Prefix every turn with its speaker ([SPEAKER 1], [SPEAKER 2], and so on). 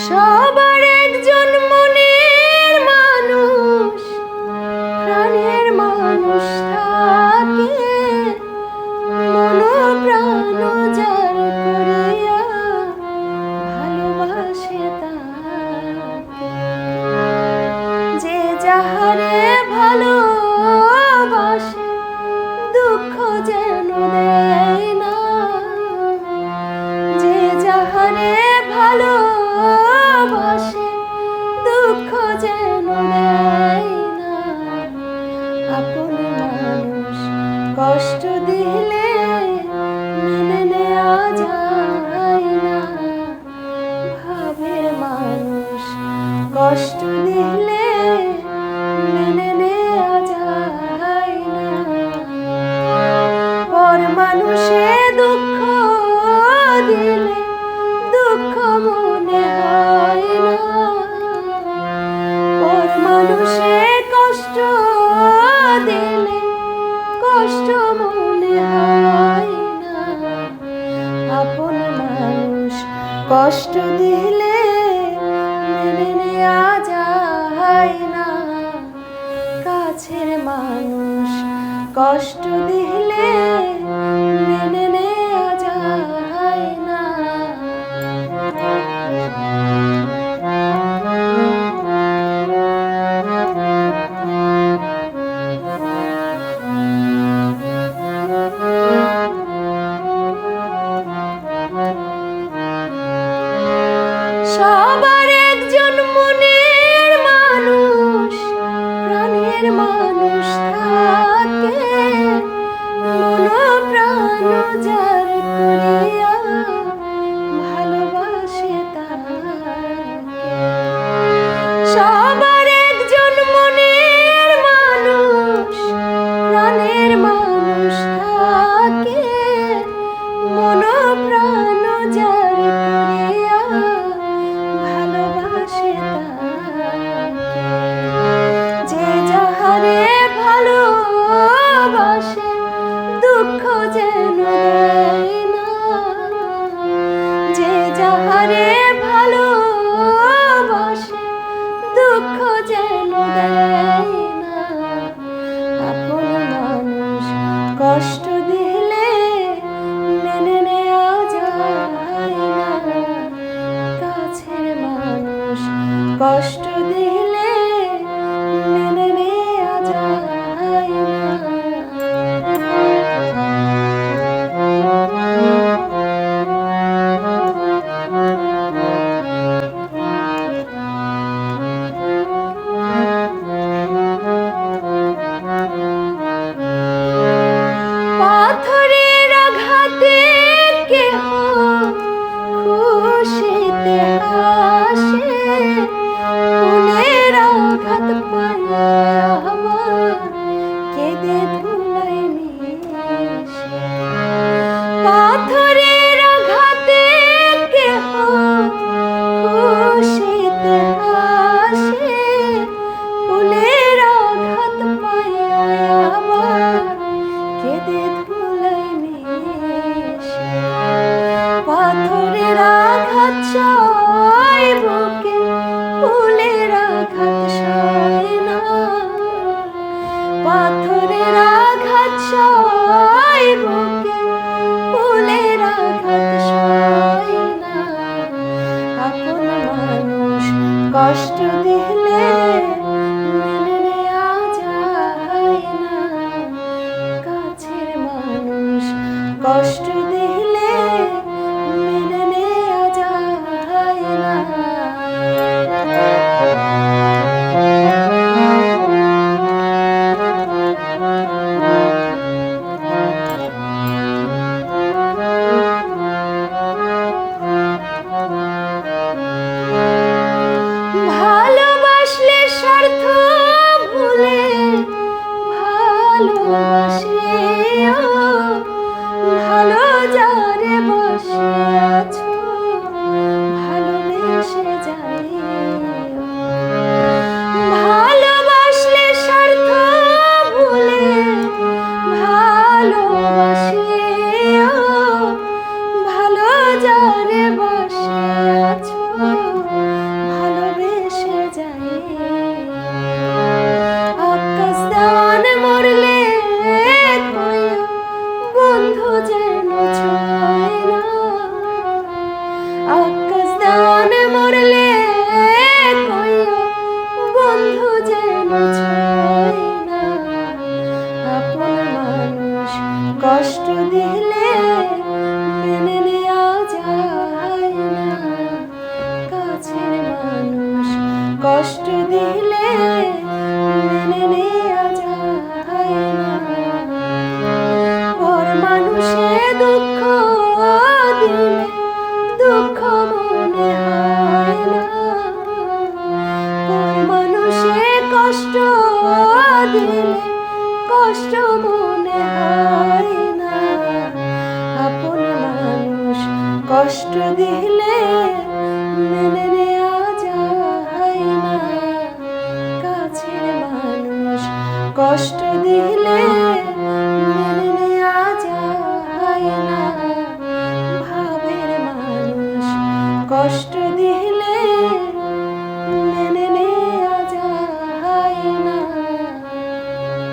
[SPEAKER 1] সবার একজন মনের মানুষ, প্রাণের মানুষ থাকে, মন প্রাণ যার করিয়া ভালোবাসে তাকে। যে যাহারে ভালোবাসে দুঃখ যেন দেয় না, যে যাহারে ভালোবাসে দুঃখ যেন দেয় না। আপন মানুষ কষ্ট দিলে মেনে নেওয়া যায় না, ভাবের মানুষ কষ্ট দিলে মেনে নেওয়া যায় না। পর মানুষে দুঃখ দিলে দুঃখ মনে হয় না, পর মানুষে কষ্ট দিলে কষ্ট মনে হয় না। আপন মানুষ কষ্ট দিলে মেনে নেওয়া যায় না, কাছের মানুষ কষ্ট দিলে মেনে নেওয়া যায় না। সবার একজন মনের মানুষ, প্রাণের মানুষ থাকে, মন প্রাণ যার করিয়া ভালোবাসে তাকে। সবার একজন মনের মানুষ, প্রাণের মানুষ থাকে, মন প্রাণ যার করিয়া ভালোবাসে তাকে। যে যাহারে ভালোবাসে দুঃখ যেন দেয় না, যে যাহারে ভালোবাসে দুঃখ যেন দেয় না। আপন মানুষ কষ্ট দিলে মেনে নেওয়া যায় না, কাছের মানুষ কষ্ট দিলে মেনে নেওয়া যায় না। পাথরের আঘাতে কেহ খুশিতে হাসে, ফুলের আঘাত পাইয়া আমার কেঁদে ধুলায় মিশে। পাথরের আঘাতে কেহ খুশিতে হাসে, ফুলের আঘাত পাইয়া আমার কেঁদে ধুলায় মিশে। পাথরের আঘাত সয় বুকে, ফুলের আঘাত সয় না, পাথরের আঘাত সয় বুকে, ফুলের আঘাত সয় না। আপন মানুষ কষ্ট দিলে মেনে নেওয়া যায় না, কাছের মানুষ কষ্ট দিলে মেনে নেওয়া যায় না। ভালোবাসলে স্বার্থ ভুলে ভালোবাসে, ভালো যারে বসে আছো ভালোবেসে যাই। ভালোবাসলে স্বার্থ ভুলে ভালোবাসে, ভালো যারে বসে আছো কষ্ট দিলে মেনে নেওয়া যায় না। পর মানুষে দুঃখ দিলে দুঃখ মনে হয় না। পর মানুষে কষ্ট দিলে কষ্ট মনে হয় না। আপন মানুষ কষ্ট দিলে মেনে নেওয়া যায় না। কাছের মানুষ কষ্ট দিলে